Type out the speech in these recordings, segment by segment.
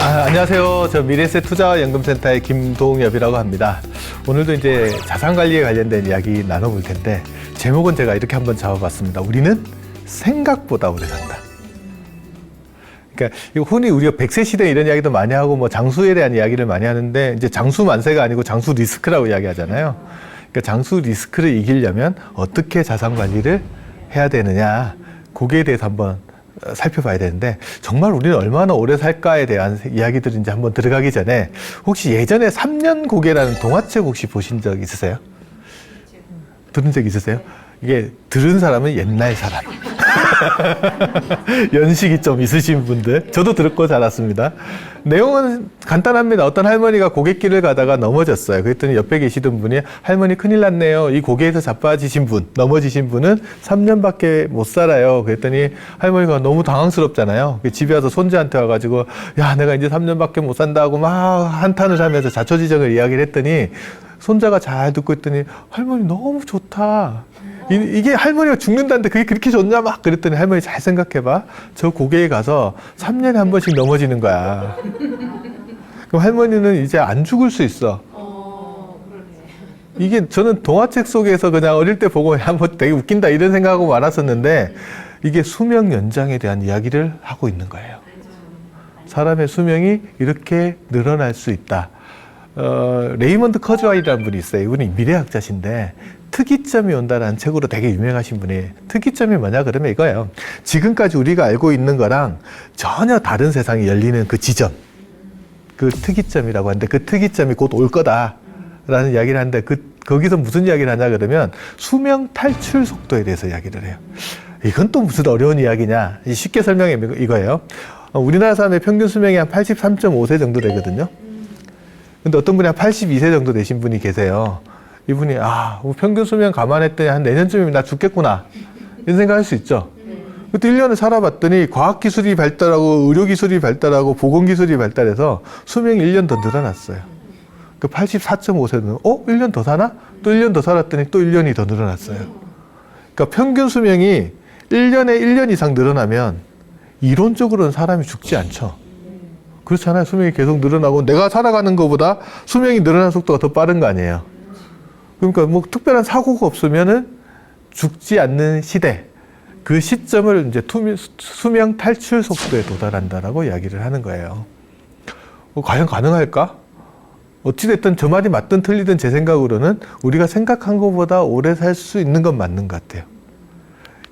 안녕하세요. 저 미래에셋 투자연금센터의 김동엽이라고 합니다. 오늘도 이제 자산관리에 관련된 이야기 나눠볼 텐데, 제목은 제가 이렇게 한번 잡아봤습니다. 우리는 생각보다 오래 산다. 그러니까 흔히 우리가 100세 시대 이런 이야기도 많이 하고 뭐 장수에 대한 이야기를 많이 하는데, 이제 장수 만세가 아니고 장수 리스크라고 이야기하잖아요. 그러니까 장수 리스크를 이기려면 어떻게 자산 관리를 해야 되느냐, 거기에 대해서 한번 살펴봐야 되는데, 정말 우리는 얼마나 오래 살까에 대한 이야기들이 이제 한번 들어가기 전에, 혹시 예전에 3년 고개라는 동화책 혹시 보신 적 있으세요? 들은 적 있으세요? 이게 들은 사람은 옛날 사람. 연식이 좀 있으신 분들. 저도 들었고 자랐습니다. 내용은 간단합니다. 어떤 할머니가 고갯길을 가다가 넘어졌어요. 그랬더니 옆에 계시던 분이, 할머니 큰일 났네요. 이 고개에서 자빠지신 분, 넘어지신 분은 3년밖에 못 살아요. 그랬더니 할머니가 너무 당황스럽잖아요. 집에 와서 손주한테 와가지고, 야, 내가 이제 3년밖에 못 산다고 막 한탄을 하면서 자초지정을 이야기를 했더니, 손자가 잘 듣고 있더니, 할머니 너무 좋다. 이게 할머니가 죽는다는데 그게 그렇게 좋냐? 막 그랬더니, 할머니 잘 생각해봐. 저 고개에 가서 3년에 한 번씩 넘어지는 거야. 그럼 할머니는 이제 안 죽을 수 있어. 이게 저는 동화책 속에서 그냥 어릴 때 보고 한번 되게 웃긴다 이런 생각하고 말았었는데, 이게 수명 연장에 대한 이야기를 하고 있는 거예요. 사람의 수명이 이렇게 늘어날 수 있다. 레이먼드 커즈와이라는 분이 있어요. 이분이 미래학자신데, 특이점이 온다라는 책으로 되게 유명하신 분이에요. 특이점이 뭐냐 그러면 이거예요. 지금까지 우리가 알고 있는 거랑 전혀 다른 세상이 열리는 그 지점, 그 특이점이라고 하는데, 그 특이점이 곧 올 거다라는 이야기를 하는데, 거기서 무슨 이야기를 하냐 그러면 수명 탈출 속도에 대해서 이야기를 해요. 이건 또 무슨 어려운 이야기냐. 쉽게 설명해 이거예요. 우리나라 사람의 평균 수명이 한 83.5세 정도 되거든요. 근데 어떤 분이 한 82세 정도 되신 분이 계세요. 이분이, 평균 수명 감안했더니 한 내년쯤이면 나 죽겠구나, 이런 생각할 수 있죠. 그때 1년을 살아봤더니 과학기술이 발달하고 의료기술이 발달하고 보건기술이 발달해서 수명이 1년 더 늘어났어요. 그 84.5세는 1년 더 사나? 또 1년 더 살았더니 또 1년이 더 늘어났어요. 그러니까 평균 수명이 1년에 1년 이상 늘어나면 이론적으로는 사람이 죽지 않죠. 그렇잖아요. 수명이 계속 늘어나고, 내가 살아가는 것보다 수명이 늘어나는 속도가 더 빠른 거 아니에요. 그러니까 뭐 특별한 사고가 없으면은 죽지 않는 시대, 그 시점을 이제 수명 탈출 속도에 도달한다라고 이야기를 하는 거예요. 과연 가능할까? 어찌됐든 저 말이 맞든 틀리든 제 생각으로는 우리가 생각한 것보다 오래 살 수 있는 건 맞는 것 같아요.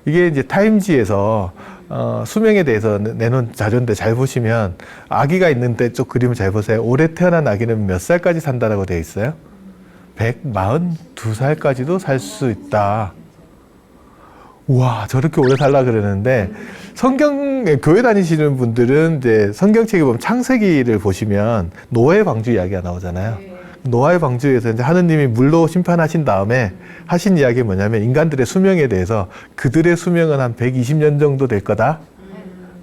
이게 이제 타임지에서 수명에 대해서 내놓은 자료인데, 잘 보시면 아기가 있는데 쪽 그림을 잘 보세요. 올해 태어난 아기는 몇 살까지 산다라고 되어 있어요? 142살까지도 살 수 있다. 우와, 저렇게 오래 살라 그러는데, 교회 다니시는 분들은 이제 성경책에 보면 창세기를 보시면 노아의 방주 이야기가 나오잖아요. 노아의 방주에서 이제 하느님이 물로 심판하신 다음에 하신 이야기가 뭐냐면, 인간들의 수명에 대해서 그들의 수명은 한 120년 정도 될 거다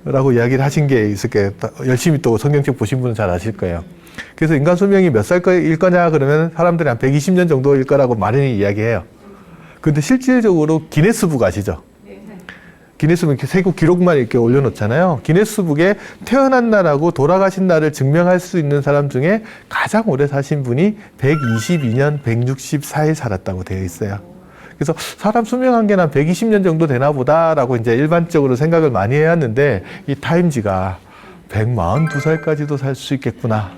라고 이야기를 하신 게 있을 거예요. 열심히 또 성경책 보신 분은 잘 아실 거예요. 그래서 인간 수명이 몇 살일 거냐 그러면 사람들이 한 120년 정도일 거라고 많이 이야기해요. 근데 실질적으로 기네스북 아시죠? 기네스북 세계 기록만 이렇게 올려놓잖아요. 기네스북에 태어난 날하고 돌아가신 날을 증명할 수 있는 사람 중에 가장 오래 사신 분이 122년 164일 살았다고 되어 있어요. 그래서 사람 수명 한계는 한 120년 정도 되나 보다라고 이제 일반적으로 생각을 많이 해왔는데, 이 타임지가 142살까지도 살 수 있겠구나.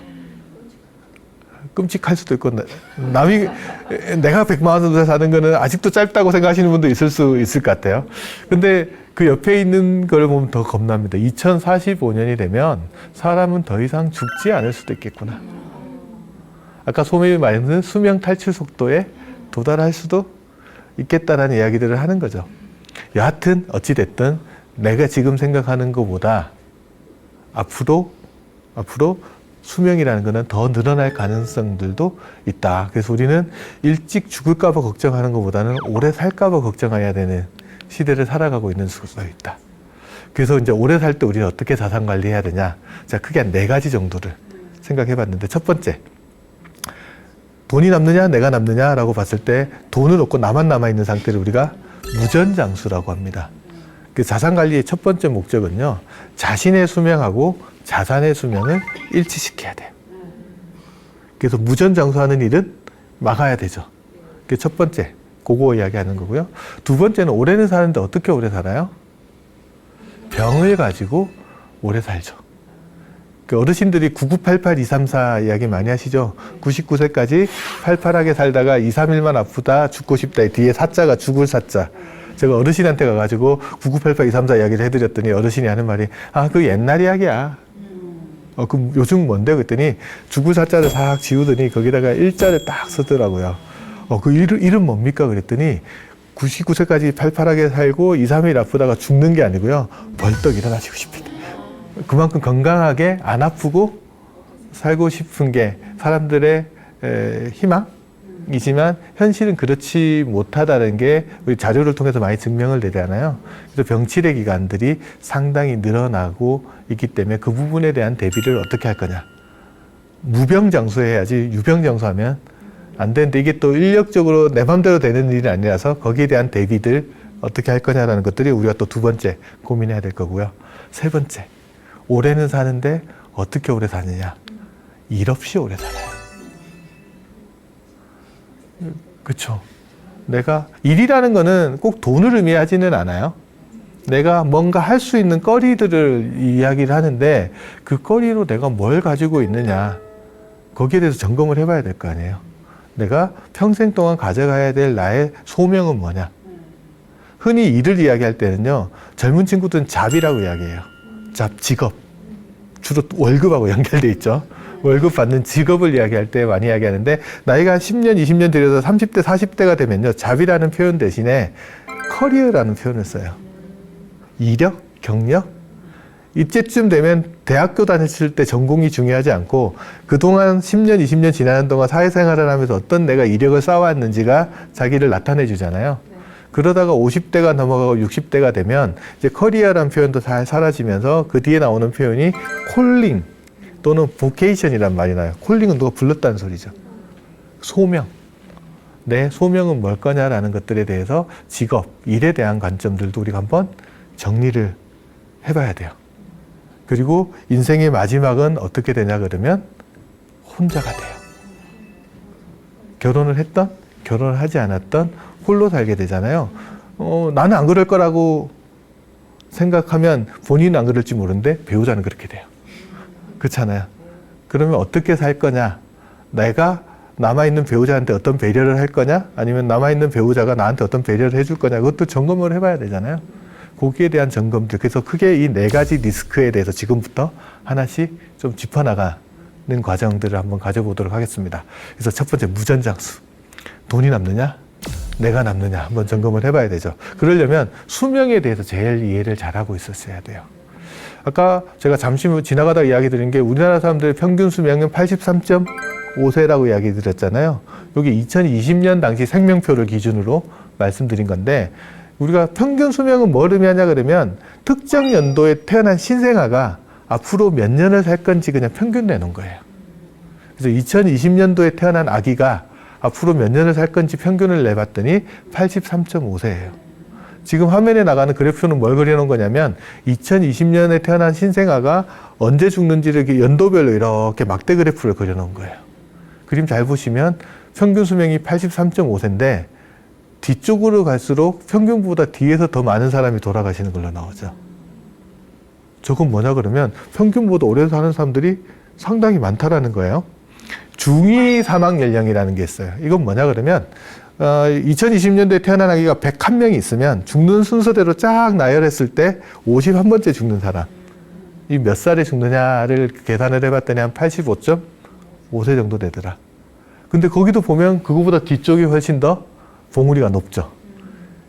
끔찍할 수도 있고, 내가 142살 사는 거는 아직도 짧다고 생각하시는 분도 있을 수 있을 것 같아요. 근데 그 옆에 있는 걸 보면 더 겁납니다. 2045년이 되면 사람은 더 이상 죽지 않을 수도 있겠구나. 아까 소명이 말했는 수명 탈출 속도에 도달할 수도 있겠다라는 이야기들을 하는 거죠. 여하튼 어찌됐든 내가 지금 생각하는 것보다 앞으로 수명이라는 것은 더 늘어날 가능성들도 있다. 그래서 우리는 일찍 죽을까 봐 걱정하는 것보다는 오래 살까 봐 걱정해야 되는 시대를 살아가고 있는 수가 있다. 그래서 이제 오래 살 때 우리는 어떻게 자산 관리해야 되냐. 자, 크게 한 4가지 정도를 생각해 봤는데, 첫 번째, 돈이 남느냐 내가 남느냐라고 봤을 때, 돈은 없고 나만 남아있는 상태를 우리가 무전장수라고 합니다. 그 자산 관리의 첫 번째 목적은요, 자신의 수명하고 자산의 수명을 일치시켜야 돼요. 그래서 무전장수하는 일은 막아야 되죠. 그게 첫 번째, 그거 이야기하는 거고요. 두 번째는 오래는 사는데 어떻게 오래 살아요? 병을 가지고 오래 살죠. 그 어르신들이 9988-234 이야기 많이 하시죠. 99세까지 팔팔하게 살다가 2, 3일만 아프다 죽고 싶다. 뒤에 사자가 죽을 사자. 제가 어르신한테 가가지고 9988-234 이야기를 해드렸더니 어르신이 하는 말이 그 옛날 이야기야. 그럼 요즘 뭔데? 그랬더니 죽을 사자를 싹 지우더니 거기다가 일자를 딱 쓰더라고요. 그 이름 뭡니까? 그랬더니 99세까지 팔팔하게 살고 2, 3일 아프다가 죽는 게 아니고요. 벌떡 일어나시고 싶다. 그만큼 건강하게 안 아프고 살고 싶은 게 사람들의 희망이지만 현실은 그렇지 못하다는 게 우리 자료를 통해서 많이 증명을 되잖아요. 그래서 병치레 기간들이 상당히 늘어나고 있기 때문에 그 부분에 대한 대비를 어떻게 할 거냐. 무병장수해야지 유병장수하면 안 되는데 이게 또 인력적으로 내 맘대로 되는 일이 아니라서 거기에 대한 대비들 어떻게 할 거냐라는 것들이 우리가 또 두 번째 고민해야 될 거고요. 세 번째, 오래는 사는데 어떻게 오래 사느냐. 일 없이 오래 살아요. 그렇죠. 내가 일이라는 거는 꼭 돈을 의미하지는 않아요. 내가 뭔가 할 수 있는 거리들을 이야기를 하는데 그 거리로 내가 뭘 가지고 있느냐. 거기에 대해서 점검을 해봐야 될 거 아니에요. 내가 평생 동안 가져가야 될 나의 소명은 뭐냐. 흔히 일을 이야기할 때는요. 젊은 친구들은 잡이라고 이야기해요. 잡, 직업. 주로 월급하고 연결돼 있죠. 월급 받는 직업을 이야기할 때 많이 이야기하는데 나이가 10년, 20년 들여서 30대, 40대가 되면요. 잡이라는 표현 대신에 커리어라는 표현을 써요. 이력, 경력. 이때쯤 되면 대학교 다녔을 때 전공이 중요하지 않고 그동안 10년, 20년 지나는 동안 사회생활을 하면서 어떤 내가 이력을 쌓아왔는지가 자기를 나타내 주잖아요. 그러다가 50대가 넘어가고 60대가 되면 이제 커리어라는 표현도 잘 사라지면서 그 뒤에 나오는 표현이 콜링 또는 보케이션이란 말이 나요. 콜링은 누가 불렀다는 소리죠. 소명. 내 소명은 뭘 거냐라는 것들에 대해서 직업, 일에 대한 관점들도 우리가 한번 정리를 해봐야 돼요. 그리고 인생의 마지막은 어떻게 되냐 그러면 혼자가 돼요. 결혼을 했던, 결혼을 하지 않았던 홀로 살게 되잖아요. 나는 안 그럴 거라고 생각하면 본인은 안 그럴지 모르는데 배우자는 그렇게 돼요. 그렇잖아요. 그러면 어떻게 살 거냐? 내가 남아있는 배우자한테 어떤 배려를 할 거냐? 아니면 남아있는 배우자가 나한테 어떤 배려를 해줄 거냐? 그것도 점검을 해봐야 되잖아요. 거기에 대한 점검들. 그래서 크게 이 네 가지 리스크에 대해서 지금부터 하나씩 좀 짚어나가는 과정들을 한번 가져보도록 하겠습니다. 그래서 첫 번째, 무전장수. 돈이 남느냐? 내가 남느냐? 한번 점검을 해봐야 되죠. 그러려면 수명에 대해서 제일 이해를 잘하고 있었어야 돼요. 아까 제가 잠시 지나가다 이야기 드린 게 우리나라 사람들의 평균 수명은 83.5세라고 이야기 드렸잖아요. 여기 2020년 당시 생명표를 기준으로 말씀드린 건데 우리가 평균 수명은 뭘 의미하냐 그러면 특정 연도에 태어난 신생아가 앞으로 몇 년을 살 건지 그냥 평균 내놓은 거예요. 그래서 2020년도에 태어난 아기가 앞으로 몇 년을 살 건지 평균을 내봤더니 83.5세예요. 지금 화면에 나가는 그래프는 뭘 그려놓은 거냐면 2020년에 태어난 신생아가 언제 죽는지를 이렇게 연도별로 이렇게 막대 그래프를 그려놓은 거예요. 그림 잘 보시면 평균 수명이 83.5세인데 뒤쪽으로 갈수록 평균보다 뒤에서 더 많은 사람이 돌아가시는 걸로 나오죠. 저건 뭐냐 그러면 평균보다 오래 사는 사람들이 상당히 많다라는 거예요. 중위 사망 연령이라는 게 있어요. 이건 뭐냐 그러면 2020년도에 태어난 아기가 101명이 있으면 죽는 순서대로 쫙 나열했을 때 51번째 죽는 사람. 이 몇 살에 죽느냐를 계산을 해봤더니 한 85.5세 정도 되더라. 근데 거기도 보면 그거보다 뒤쪽이 훨씬 더 봉우리가 높죠.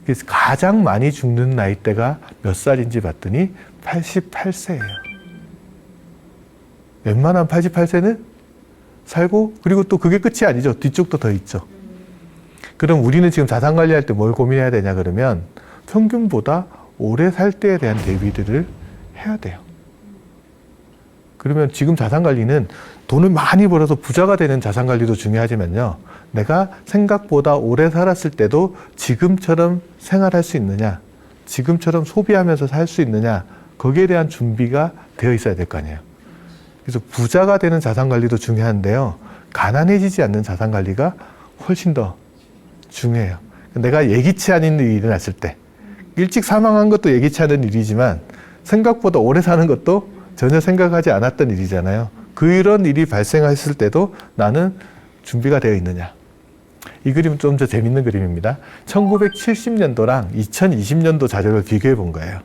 그래서 가장 많이 죽는 나이대가 몇 살인지 봤더니 88세예요. 웬만한 88세는 살고 그리고 또 그게 끝이 아니죠. 뒤쪽도 더 있죠. 그럼 우리는 지금 자산 관리할 때 뭘 고민해야 되냐 그러면 평균보다 오래 살 때에 대한 대비들을 해야 돼요. 그러면 지금 자산 관리는 돈을 많이 벌어서 부자가 되는 자산 관리도 중요하지만요. 내가 생각보다 오래 살았을 때도 지금처럼 생활할 수 있느냐, 지금처럼 소비하면서 살 수 있느냐, 거기에 대한 준비가 되어 있어야 될 거 아니에요. 그래서 부자가 되는 자산 관리도 중요한데요. 가난해지지 않는 자산 관리가 훨씬 더 중요해요. 내가 예기치 않은 일이 일어났을 때, 일찍 사망한 것도 예기치 않은 일이지만 생각보다 오래 사는 것도 전혀 생각하지 않았던 일이잖아요. 그런 일이 발생했을 때도 나는 준비가 되어 있느냐. 이 그림은 좀 더 재밌는 그림입니다. 1970년도랑 2020년도 자료를 비교해 본 거예요.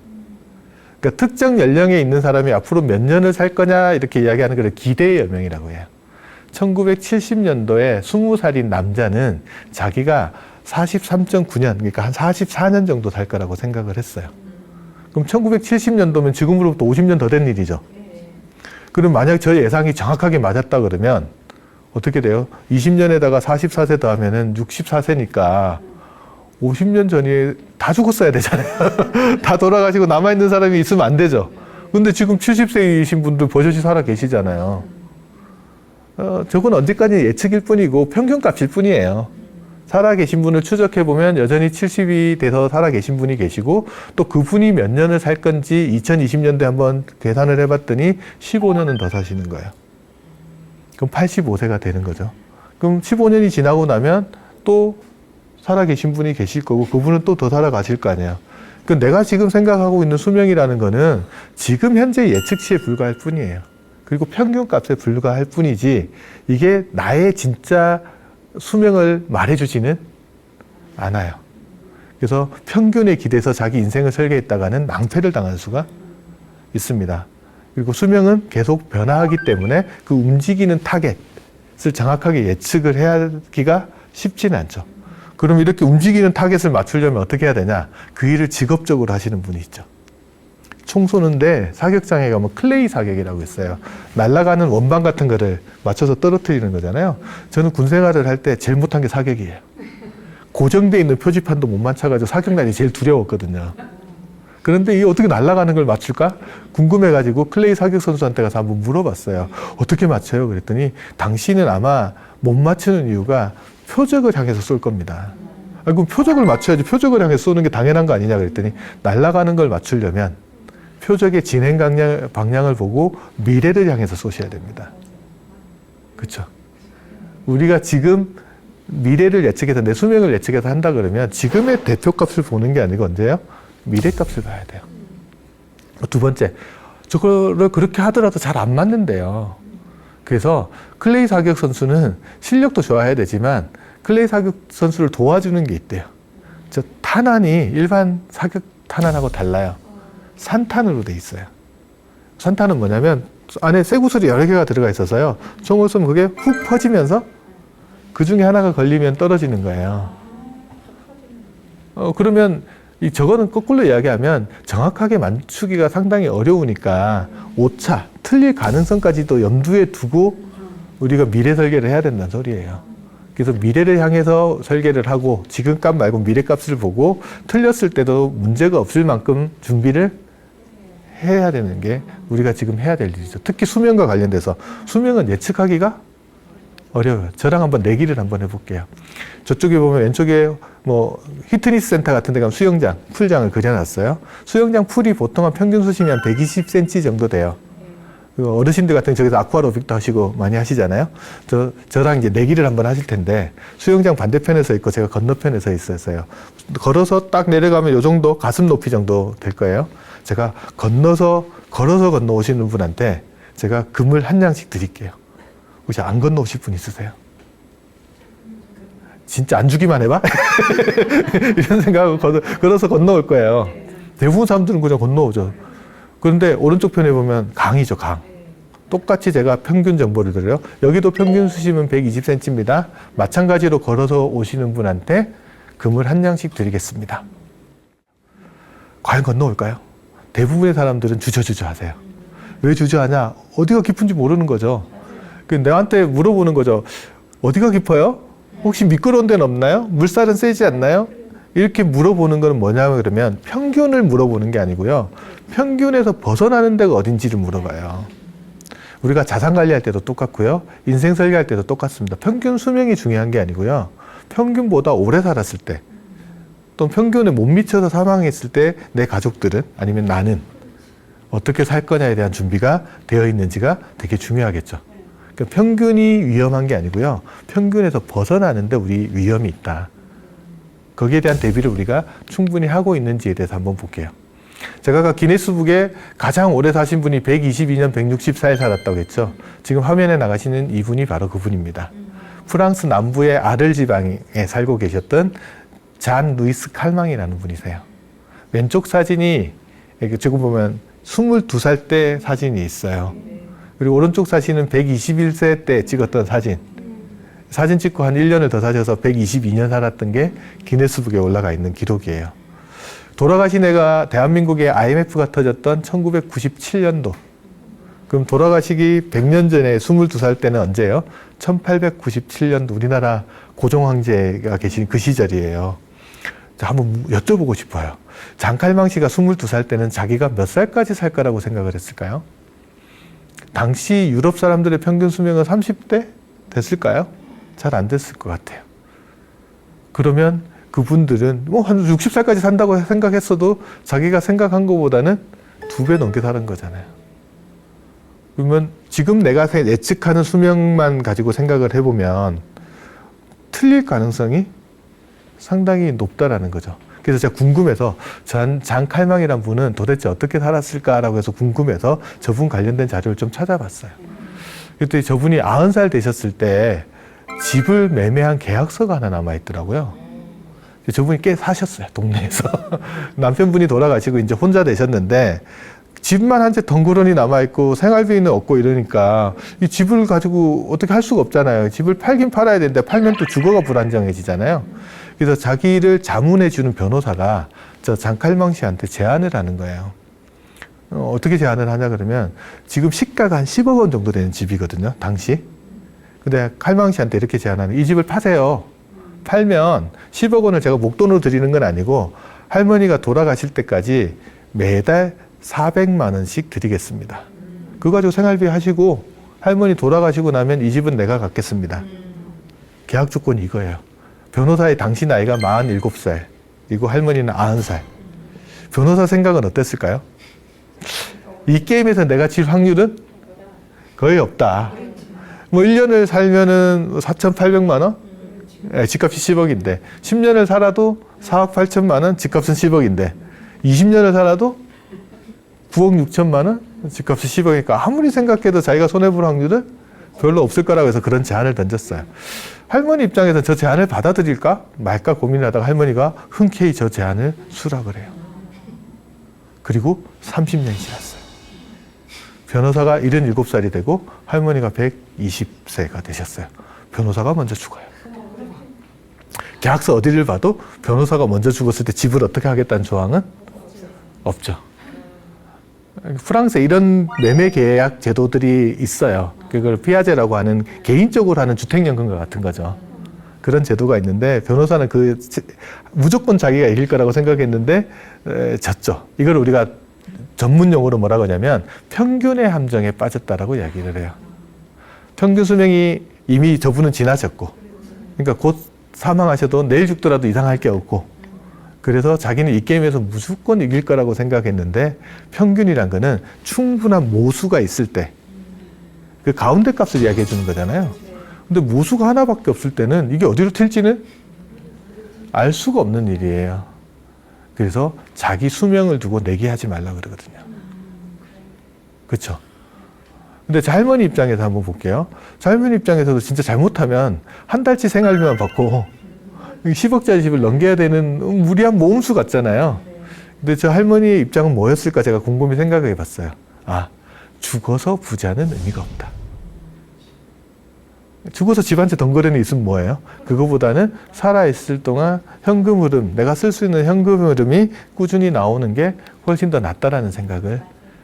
그러니까 특정 연령에 있는 사람이 앞으로 몇 년을 살 거냐 이렇게 이야기하는 걸 기대의 연명이라고 해요. 1970년도에 20살인 남자는 자기가 43.9년, 그러니까 한 44년 정도 살 거라고 생각을 했어요. 그럼 1970년도면 지금으로부터 50년 더 된 일이죠. 그럼 만약 저 예상이 정확하게 맞았다 그러면 어떻게 돼요? 20년에다가 44세 더하면은 64세니까 50년 전에 다 죽었어야 되잖아요. 다 돌아가시고 남아있는 사람이 있으면 안 되죠. 근데 지금 70세이신 분들 버젓이 살아 계시잖아요. 저건 언제까지 예측일 뿐이고 평균값일 뿐이에요. 살아계신 분을 추적해보면 여전히 70이 돼서 살아계신 분이 계시고 또 그분이 몇 년을 살 건지 2020년도에 한번 계산을 해봤더니 15년은 더 사시는 거예요. 그럼 85세가 되는 거죠. 그럼 15년이 지나고 나면 또 살아계신 분이 계실 거고 그분은 또 더 살아가실 거 아니에요. 그럼 내가 지금 생각하고 있는 수명이라는 거는 지금 현재 예측치에 불과할 뿐이에요. 그리고 평균값에 불과할 뿐이지 이게 나의 진짜 수명을 말해주지는 않아요. 그래서 평균에 기대서 자기 인생을 설계했다가는 낭패를 당할 수가 있습니다. 그리고 수명은 계속 변화하기 때문에 그 움직이는 타겟을 정확하게 예측을 하기가 쉽지는 않죠. 그럼 이렇게 움직이는 타겟을 맞추려면 어떻게 해야 되냐? 그 일을 직업적으로 하시는 분이 있죠. 총 쏘는데 사격장에 가면 클레이 사격이라고 있어요. 날아가는 원반 같은 거를 맞춰서 떨어뜨리는 거잖아요. 저는 군 생활을 할 때 제일 못한 게 사격이에요. 고정되어 있는 표지판도 못 맞춰가지고 사격날이 제일 두려웠거든요. 그런데 이게 어떻게 날아가는 걸 맞출까? 궁금해가지고 클레이 사격 선수한테 가서 한번 물어봤어요. 어떻게 맞춰요? 그랬더니 당신은 아마 못 맞추는 이유가 표적을 향해서 쏠 겁니다. 그럼 표적을 맞춰야지 표적을 향해서 쏘는 게 당연한 거 아니냐 그랬더니 날아가는 걸 맞추려면 표적의 진행 방향을 보고 미래를 향해서 쏘셔야 됩니다. 그렇죠? 우리가 지금 미래를 예측해서 내 수명을 예측해서 한다 그러면 지금의 대표값을 보는 게 아니고 언제요? 미래값을 봐야 돼요. 두 번째, 저거를 그렇게 하더라도 잘 안 맞는데요. 그래서 클레이 사격 선수는 실력도 좋아야 되지만 클레이 사격 선수를 도와주는 게 있대요. 저 탄환이 일반 사격 탄환하고 달라요. 산탄으로 돼 있어요. 산탄은 뭐냐면 안에 쇠구슬이 여러 개가 들어가 있어서요. 총을 쏘면 그게 훅 퍼지면서 그 중에 하나가 걸리면 떨어지는 거예요. 그러면 저거는 거꾸로 이야기하면 정확하게 맞추기가 상당히 어려우니까 오차, 틀릴 가능성까지도 염두에 두고 우리가 미래 설계를 해야 된다는 소리예요. 그래서 미래를 향해서 설계를 하고 지금 값 말고 미래 값을 보고 틀렸을 때도 문제가 없을 만큼 준비를 해야 되는 게 우리가 지금 해야 될 일이죠. 특히 수명과 관련돼서 수명은 예측하기가 어려워요. 저랑 한번 내기를 한번 해볼게요. 저쪽에 보면 왼쪽에 뭐 피트니스 센터 같은 데 가면 수영장, 풀장을 그려놨어요. 수영장 풀이 보통 한 평균 수심이 한 120cm 정도 돼요. 어르신들 같은 저기서 아쿠아로빅도 하시고 많이 하시잖아요. 저랑 이제 내기를 한번 하실 텐데 수영장 반대편에 서 있고 제가 건너편에 서 있었어요. 걸어서 딱 내려가면 요 정도 가슴 높이 정도 될 거예요. 제가 걸어서 건너오시는 분한테 제가 금을 한 양씩 드릴게요. 혹시 안 건너오실 분 있으세요? 진짜 안 주기만 해봐? 이런 생각하고 걸어서 건너올 거예요. 대부분 사람들은 그냥 건너오죠. 그런데 오른쪽 편에 보면 강이죠, 강. 똑같이 제가 평균 정보를 드려요. 여기도 평균 수심은 120cm입니다. 마찬가지로 걸어서 오시는 분한테 금을 한 양씩 드리겠습니다. 과연 건너올까요? 대부분의 사람들은 주저주저 하세요. 왜 주저하냐? 어디가 깊은지 모르는 거죠. 내한테 물어보는 거죠. 어디가 깊어요? 혹시 미끄러운 데는 없나요? 물살은 세지 않나요? 이렇게 물어보는 건 뭐냐면 그러면 평균을 물어보는 게 아니고요. 평균에서 벗어나는 데가 어딘지를 물어봐요. 우리가 자산 관리할 때도 똑같고요. 인생 설계할 때도 똑같습니다. 평균 수명이 중요한 게 아니고요. 평균보다 오래 살았을 때 또 평균에 못 미쳐서 사망했을 때 내 가족들은 아니면 나는 어떻게 살 거냐에 대한 준비가 되어 있는지가 되게 중요하겠죠. 그러니까 평균이 위험한 게 아니고요. 평균에서 벗어나는데 우리 위험이 있다. 거기에 대한 대비를 우리가 충분히 하고 있는지에 대해서 한번 볼게요. 제가 아까 기네스북에 가장 오래 사신 분이 122년 164일 살았다고 했죠. 지금 화면에 나가시는 이분이 바로 그분입니다. 프랑스 남부의 아를 지방에 살고 계셨던 잔 루이스 칼망이라는 분이세요. 왼쪽 사진이 지금 보면 22살 때 사진이 있어요. 그리고 오른쪽 사진은 121세 때 찍었던 사진. 사진 찍고 한 1년을 더 사셔서 122년 살았던 게 기네스북에 올라가 있는 기록이에요. 돌아가신 해가 대한민국의 IMF가 터졌던 1997년도. 그럼 돌아가시기 100년 전에 22살 때는 언제예요? 1897년도 우리나라 고종 황제가 계신 그 시절이에요. 자, 한번 여쭤보고 싶어요. 장칼망 씨가 22살 때는 자기가 몇 살까지 살 거라고 생각을 했을까요? 당시 유럽 사람들의 평균 수명은 30대 됐을까요? 잘 안 됐을 것 같아요. 그러면 그분들은 뭐 한 60살까지 산다고 생각했어도 자기가 생각한 것보다는 2배 넘게 사는 거잖아요. 그러면 지금 내가 예측하는 수명만 가지고 생각을 해보면 틀릴 가능성이 상당히 높다라는 거죠. 그래서 제가 궁금해서 장칼망이란 분은 도대체 어떻게 살았을까라고 해서 궁금해서 저분 관련된 자료를 좀 찾아봤어요. 그때 저분이 90살 되셨을 때 집을 매매한 계약서가 하나 남아있더라고요. 저분이 꽤 사셨어요, 동네에서. 남편분이 돌아가시고 이제 혼자 되셨는데 집만 한 채 덩그러니 남아있고 생활비는 없고 이러니까 이 집을 가지고 어떻게 할 수가 없잖아요. 집을 팔긴 팔아야 되는데 팔면 또 주거가 불안정해지잖아요. 그래서 자기를 자문해주는 변호사가 저 장칼망 씨한테 제안을 하는 거예요. 어떻게 제안을 하냐 그러면 지금 시가가 한 10억 원 정도 되는 집이거든요, 당시. 근데 칼망 씨한테 이렇게 제안하는 이 집을 파세요. 팔면 10억 원을 제가 목돈으로 드리는 건 아니고 할머니가 돌아가실 때까지 매달 400만 원씩 드리겠습니다. 그거 가지고 생활비 하시고 할머니 돌아가시고 나면 이 집은 내가 갖겠습니다. 계약 조건이 이거예요. 변호사의 당시 나이가 47살, 그리고 할머니는 90살. 변호사 생각은 어땠을까요? 이 게임에서 내가 질 확률은 거의 없다. 뭐 1년을 살면은 4,800만 원? 네, 집값이 10억인데 10년을 살아도 4억 8천만 원, 집값은 10억인데 20년을 살아도 9억 6천만 원, 집값이 10억이니까 아무리 생각해도 자기가 손해볼 확률은 별로 없을 거라고 해서 그런 제안을 던졌어요. 할머니 입장에서 저 제안을 받아들일까 말까 고민하다가 할머니가 흔쾌히 저 제안을 수락을 해요. 그리고 30년이 지났어요. 변호사가 77살이 되고 할머니가 120세가 되셨어요. 변호사가 먼저 죽어요. 계약서 어디를 봐도 변호사가 먼저 죽었을 때 집을 어떻게 하겠다는 조항은 없죠. 프랑스에 이런 매매 계약 제도들이 있어요. 그걸 피아제라고 하는 개인적으로 하는 주택연금과 같은 거죠. 그런 제도가 있는데 변호사는 무조건 자기가 이길 거라고 생각했는데 졌죠. 이걸 우리가 전문 용어로 뭐라고 하냐면 평균의 함정에 빠졌다라고 이야기를 해요. 평균 수명이 이미 저분은 지나셨고, 그러니까 곧 사망하셔도 내일 죽더라도 이상할 게 없고, 그래서 자기는 이 게임에서 무조건 이길 거라고 생각했는데 평균이란 거는 충분한 모수가 있을 때 그 가운데 값을 이야기해 주는 거잖아요. 근데 모수가 하나밖에 없을 때는 이게 어디로 튈지는 알 수가 없는 일이에요. 그래서 자기 수명을 두고 내기하지 말라 그러거든요. 그렇죠? 근데 할머니 입장에서 한번 볼게요. 할머니 입장에서도 진짜 잘못하면 한 달치 생활비만 받고 10억짜리 집을 넘겨야 되는 무리한 모험수 같잖아요. 근데 저 할머니의 입장은 뭐였을까 제가 곰곰이 생각해 봤어요. 아, 죽어서 부자는 의미가 없다. 죽어서 집 한 채 덩그러니 있으면 뭐예요? 그거보다는 살아있을 동안 현금 흐름, 내가 쓸 수 있는 현금 흐름이 꾸준히 나오는 게 훨씬 더 낫다라는 생각을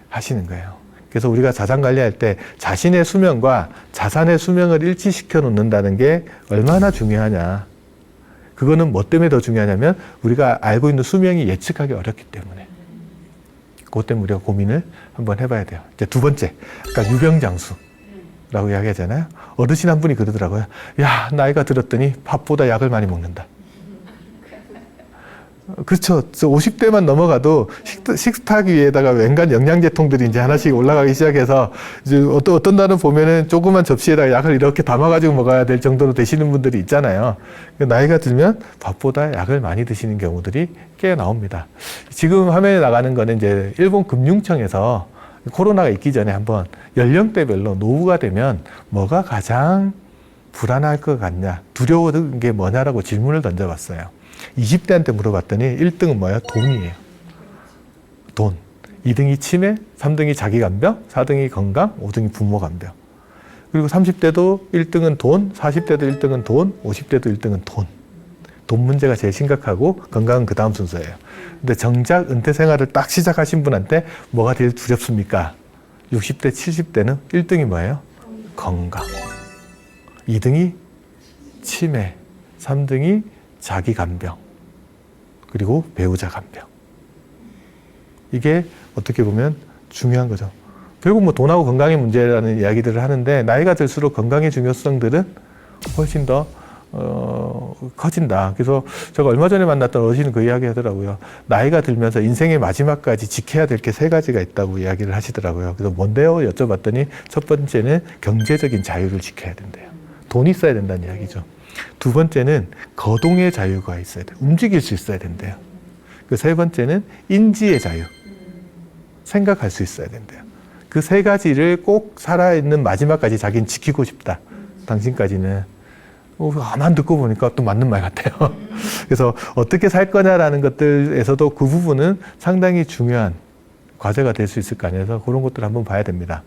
하시는 거예요. 그래서 우리가 자산 관리할 때 자신의 수명과 자산의 수명을 일치시켜 놓는다는 게 얼마나 중요하냐. 그거는 뭐 때문에 더 중요하냐면 우리가 알고 있는 수명이 예측하기 어렵기 때문에. 그것 때문에 우리가 고민을 한번 해봐야 돼요. 이제 두 번째, 아까 유병장수라고 이야기하잖아요. 어르신 한 분이 그러더라고요. 야, 나이가 들었더니 밥보다 약을 많이 먹는다. 그렇죠. 50대만 넘어가도 식탁 위에다가 웬간 영양제통들이 이제 하나씩 올라가기 시작해서 이제 어떤 날은 보면은 조그만 접시에다가 약을 이렇게 담아가지고 먹어야 될 정도로 되시는 분들이 있잖아요. 나이가 들면 밥보다 약을 많이 드시는 경우들이 꽤 나옵니다. 지금 화면에 나가는 거는 이제 일본 금융청에서 코로나가 있기 전에 한번 연령대별로 노후가 되면 뭐가 가장 불안할 것 같냐, 두려운 게 뭐냐라고 질문을 던져봤어요. 20대한테 물어봤더니 1등은 뭐예요? 돈이에요. 돈. 2등이 치매, 3등이 자기간병, 4등이 건강, 5등이 부모 간병. 그리고 30대도 1등은 돈, 40대도 1등은 돈, 50대도 1등은 돈. 돈 문제가 제일 심각하고 건강은 그 다음 순서예요. 근데 정작 은퇴 생활을 딱 시작하신 분한테 뭐가 제일 두렵습니까? 60대, 70대는 1등이 뭐예요? 건강. 2등이 치매, 3등이 자기 간병, 그리고 배우자 간병. 이게 어떻게 보면 중요한 거죠. 결국 뭐 돈하고 건강의 문제라는 이야기들을 하는데 나이가 들수록 건강의 중요성들은 훨씬 더 커진다. 그래서 제가 얼마 전에 만났던 어르신은 그 이야기 하더라고요. 나이가 들면서 인생의 마지막까지 지켜야 될 게 3가지가 있다고 이야기를 하시더라고요. 그래서 뭔데요? 여쭤봤더니 첫 번째는 경제적인 자유를 지켜야 된대요. 돈이 있어야 된다는 이야기죠. 두 번째는 거동의 자유가 있어야 돼요. 움직일 수 있어야 된대요. 그 세 번째는 인지의 자유. 생각할 수 있어야 된대요. 그 3가지를 꼭 살아있는 마지막까지 자기는 지키고 싶다. 당신까지는. 가만 듣고 보니까 또 맞는 말 같아요. 그래서 어떻게 살 거냐라는 것들에서도 그 부분은 상당히 중요한 과제가 될 수 있을 거 아니어서 그런 것들을 한번 봐야 됩니다.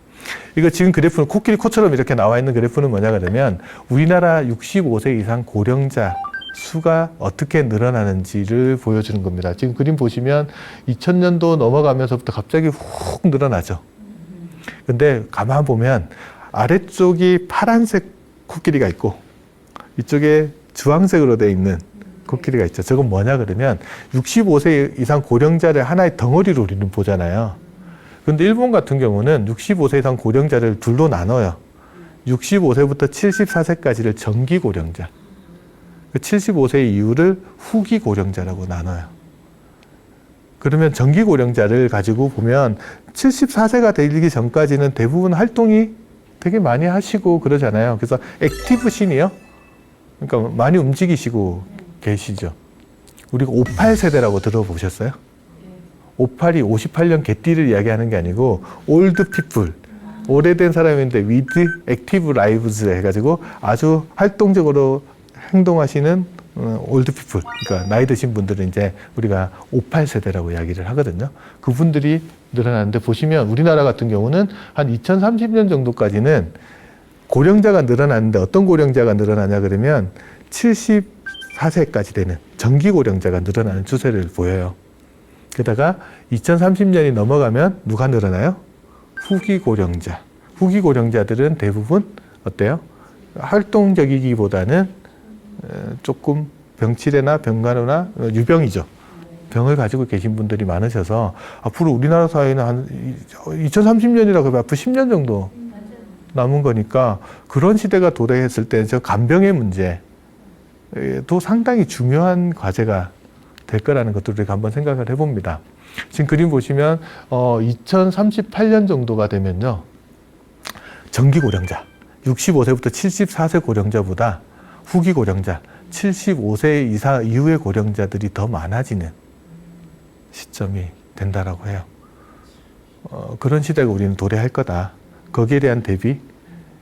이거 지금 그래프는 코끼리 코처럼 이렇게 나와 있는 그래프는 뭐냐 그러면 우리나라 65세 이상 고령자 수가 어떻게 늘어나는지를 보여주는 겁니다. 지금 그림 보시면 2000년도 넘어가면서부터 갑자기 훅 늘어나죠. 근데 가만 보면 아래쪽이 파란색 코끼리가 있고 이쪽에 주황색으로 되어 있는 코끼리가 있죠. 저건 뭐냐 그러면 65세 이상 고령자를 하나의 덩어리로 우리는 보잖아요. 그런데 일본 같은 경우는 65세 이상 고령자를 둘로 나눠요. 65세부터 74세까지를 정기 고령자, 75세 이후를 후기 고령자라고 나눠요. 그러면 정기 고령자를 가지고 보면 74세가 되기 전까지는 대부분 활동이 되게 많이 하시고 그러잖아요. 그래서 액티브 신이요. 그러니까 많이 움직이시고 계시죠. 우리가 58세대라고 들어보셨어요? 58이 58년 개띠를 이야기하는 게 아니고 올드 피플, 오래된 사람인데 with active lives 해가지고 아주 활동적으로 행동하시는 올드 피플, 그러니까 나이 드신 분들은 이제 우리가 58세대라고 이야기를 하거든요. 그분들이 늘어나는데 보시면 우리나라 같은 경우는 한 2030년 정도까지는 고령자가 늘어나는데 어떤 고령자가 늘어나냐 그러면 74세까지 되는 정기 고령자가 늘어나는 추세를 보여요. 게다가 2030년이 넘어가면 누가 늘어나요? 후기 고령자. 후기 고령자들은 대부분 어때요? 활동적이기보다는 조금 병치레나 병간호나 유병이죠. 병을 가지고 계신 분들이 많으셔서 앞으로 우리나라 사회는 한 2030년이라고 하면 앞으로 10년 정도 남은 거니까 그런 시대가 도래했을 때 저 간병의 문제도 상당히 중요한 과제가 될 거라는 것도 우리가 한번 생각을 해봅니다. 지금 그림 보시면 2038년 정도가 되면요. 정기 고령자, 65세부터 74세 고령자보다 후기 고령자, 75세 이상 이후의 고령자들이 더 많아지는 시점이 된다라고 해요. 그런 시대가 우리는 도래할 거다. 거기에 대한 대비,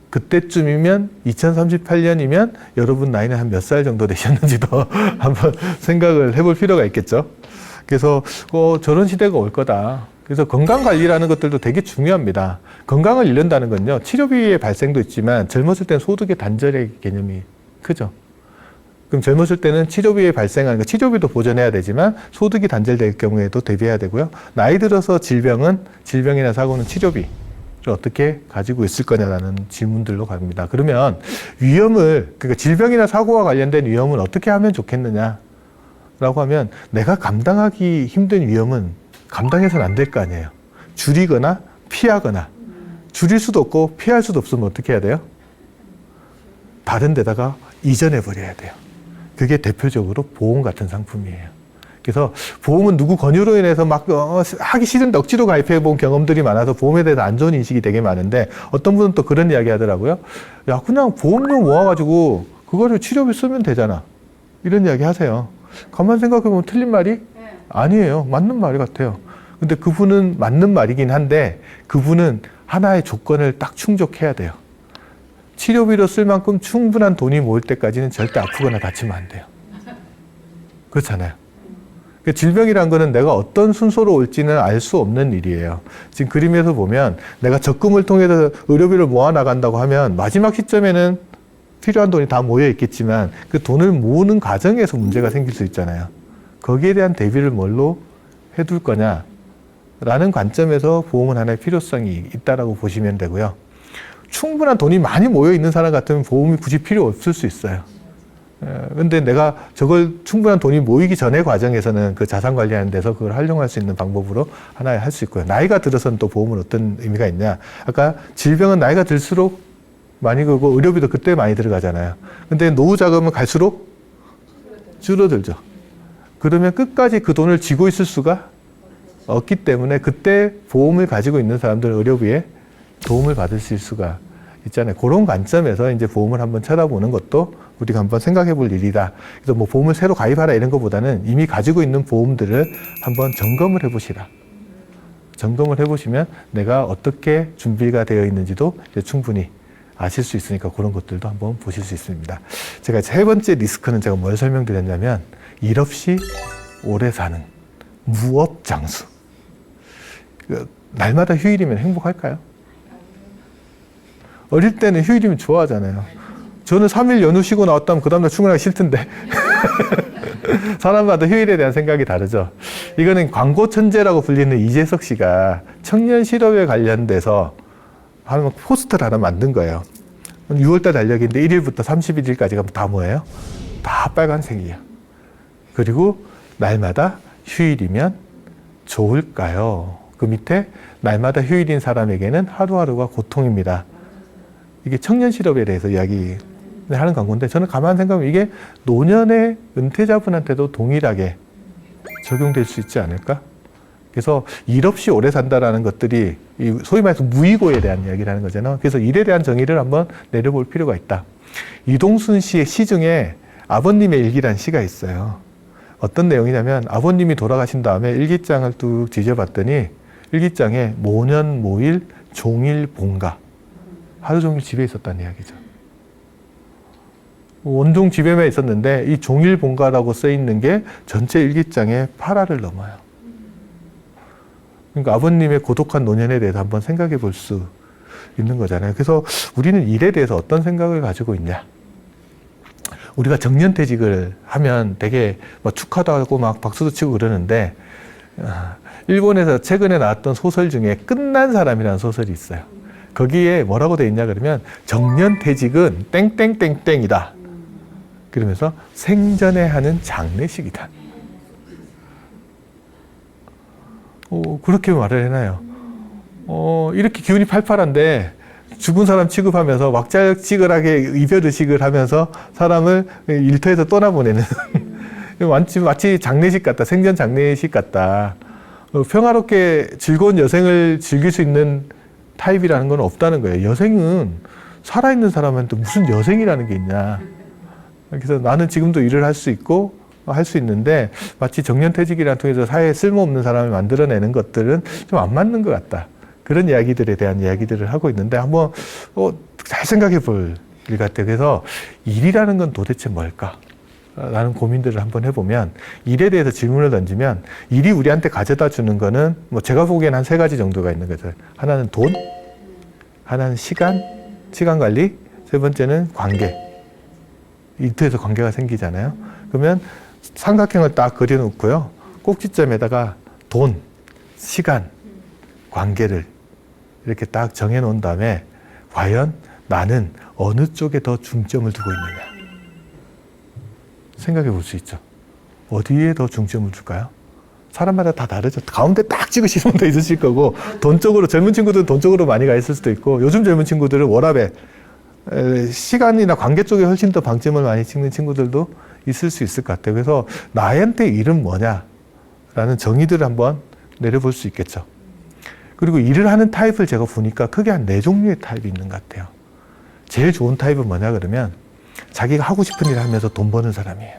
그때쯤이면 2038년이면 여러분 나이는 한 몇 살 정도 되셨는지도 한번 생각을 해볼 필요가 있겠죠. 그래서 저런 시대가 올 거다. 그래서 건강관리라는 것들도 되게 중요합니다. 건강을 잃는다는 건요, 치료비의 발생도 있지만 젊었을 때는 소득의 단절의 개념이 크죠. 그럼 젊었을 때는 치료비에 발생하는 거, 치료비도 보전해야 되지만 소득이 단절될 경우에도 대비해야 되고요. 나이 들어서 질병이나 사고는 치료비를 어떻게 가지고 있을 거냐라는 질문들로 갑니다. 그러면 위험을, 그러니까 질병이나 사고와 관련된 위험은 어떻게 하면 좋겠느냐라고 하면 내가 감당하기 힘든 위험은 감당해서는 안 될 거 아니에요. 줄이거나 피하거나. 줄일 수도 없고 피할 수도 없으면 어떻게 해야 돼요? 다른 데다가 이전해 버려야 돼요. 그게 대표적으로 보험 같은 상품이에요. 그래서 보험은 누구 권유로 인해서 막 하기 싫은데 억지로 가입해 본 경험들이 많아서 보험에 대해서 안 좋은 인식이 되게 많은데 어떤 분은 또 그런 이야기 하더라고요. 야, 그냥 보험료 모아가지고 그거를 치료비 쓰면 되잖아. 이런 이야기 하세요. 가만 생각해보면 틀린 말이 아니에요. 맞는 말 같아요. 근데 그분은 맞는 말이긴 한데 그분은 하나의 조건을 딱 충족해야 돼요. 치료비로 쓸 만큼 충분한 돈이 모일 때까지는 절대 아프거나 다치면 안 돼요. 그렇잖아요. 질병이란 거는 내가 어떤 순서로 올지는 알 수 없는 일이에요. 지금 그림에서 보면 내가 적금을 통해서 의료비를 모아 나간다고 하면 마지막 시점에는 필요한 돈이 다 모여 있겠지만 그 돈을 모으는 과정에서 문제가 생길 수 있잖아요. 거기에 대한 대비를 뭘로 해둘 거냐 라는 관점에서 보험은 하나의 필요성이 있다라고 보시면 되고요. 충분한 돈이 많이 모여 있는 사람 같으면 보험이 굳이 필요 없을 수 있어요. 근데 내가 저걸 충분한 돈이 모이기 전의 과정에서는 그 자산 관리하는 데서 그걸 활용할 수 있는 방법으로 하나에 할 수 있고요. 나이가 들어서는 또 보험은 어떤 의미가 있냐. 아까 질병은 나이가 들수록 많이 들고 의료비도 그때 많이 들어가잖아요. 근데 노후 자금은 갈수록 줄어들죠. 그러면 끝까지 그 돈을 쥐고 있을 수가 없기 때문에 그때 보험을 가지고 있는 사람들은 의료비에 도움을 받으실 수가 있잖아요. 그런 관점에서 이제 보험을 한번 쳐다보는 것도 우리가 한번 생각해 볼 일이다. 그래서 뭐 보험을 새로 가입하라 이런 것보다는 이미 가지고 있는 보험들을 한번 점검을 해 보시라. 점검을 해 보시면 내가 어떻게 준비가 되어 있는지도 이제 충분히 아실 수 있으니까 그런 것들도 한번 보실 수 있습니다. 제가 세 번째 리스크는 제가 뭘 설명드렸냐면 일 없이 오래 사는 무업장수. 날마다 휴일이면 행복할까요? 어릴 때는 휴일이면 좋아하잖아요. 저는 3일 연휴 쉬고 나왔다면 그 다음날 출근하기 싫던데. 사람마다 휴일에 대한 생각이 다르죠. 이거는 광고 천재라고 불리는 이재석 씨가 청년 실업에 관련돼서 하는 포스터를 하나 만든 거예요. 6월달 달력인데 1일부터 31일까지가 다 뭐예요? 다 빨간색이에요. 그리고 날마다 휴일이면 좋을까요? 그 밑에 날마다 휴일인 사람에게는 하루하루가 고통입니다. 이게 청년 실업에 대해서 이야기하는 광고인데 저는 가만 생각하면 이게 노년의 은퇴자분한테도 동일하게 적용될 수 있지 않을까? 그래서 일 없이 오래 산다라는 것들이 소위 말해서 무이고에 대한 이야기를 하는 거잖아요. 그래서 일에 대한 정의를 한번 내려볼 필요가 있다. 이동순 씨의 시 중에 아버님의 일기라는 시가 있어요. 어떤 내용이냐면 아버님이 돌아가신 다음에 일기장을 뚝 뒤져봤더니 일기장에 모년 모일 종일 본가 하루 종일 집에 있었다는 이야기죠. 원종 집에만 있었는데 이 종일 본가라고 써 있는 게 전체 일기장의 8화를 넘어요. 그러니까 아버님의 고독한 노년에 대해서 한번 생각해 볼 수 있는 거잖아요. 그래서 우리는 일에 대해서 어떤 생각을 가지고 있냐. 우리가 정년퇴직을 하면 되게 막 축하도 하고 막 박수도 치고 그러는데 일본에서 최근에 나왔던 소설 중에 끝난 사람이라는 소설이 있어요. 거기에 뭐라고 돼 있냐 그러면 정년퇴직은 땡땡땡땡이다. 그러면서 생전에 하는 장례식이다. 그렇게 말을 해놔요. 이렇게 기운이 팔팔한데 죽은 사람 취급하면서 왁자지껄하게 이별의식을 하면서 사람을 일터에서 떠나보내는 마치 장례식 같다. 생전 장례식 같다. 평화롭게 즐거운 여생을 즐길 수 있는 타입이라는 건 없다는 거예요. 여생은 살아있는 사람한테 무슨 여생이라는 게 있냐. 그래서 나는 지금도 일을 할 수 있고 할 수 있는데 마치 정년퇴직이라는 통해서 사회에 쓸모없는 사람을 만들어내는 것들은 좀 안 맞는 것 같다. 그런 이야기들에 대한 이야기들을 하고 있는데 한번 잘 생각해 볼 일 같아요. 그래서 일이라는 건 도대체 뭘까? 라는 고민들을 한번 해보면 일에 대해서 질문을 던지면 일이 우리한테 가져다 주는 거는 뭐 제가 보기엔 한 3가지 정도가 있는 거죠. 하나는 돈, 하나는 시간 관리, 세 번째는 관계. 일터에서 관계가 생기잖아요. 그러면 삼각형을 딱 그려놓고요. 꼭지점에다가 돈, 시간, 관계를 이렇게 딱 정해놓은 다음에 과연 나는 어느 쪽에 더 중점을 두고 있느냐. 생각해 볼 수 있죠. 어디에 더 중점을 줄까요? 사람마다 다 다르죠. 가운데 딱 찍으시는 분도 있으실 거고 돈 쪽으로 젊은 친구들은 돈 쪽으로 많이 가 있을 수도 있고 요즘 젊은 친구들은 워라밸 시간이나 관계 쪽에 훨씬 더 방점을 많이 찍는 친구들도 있을 수 있을 것 같아요. 그래서 나한테 일은 뭐냐 라는 정의들을 한번 내려볼 수 있겠죠. 그리고 일을 하는 타입을 제가 보니까 크게 한 4종류의 타입이 있는 것 같아요. 제일 좋은 타입은 뭐냐 그러면 자기가 하고 싶은 일을 하면서 돈 버는 사람이에요.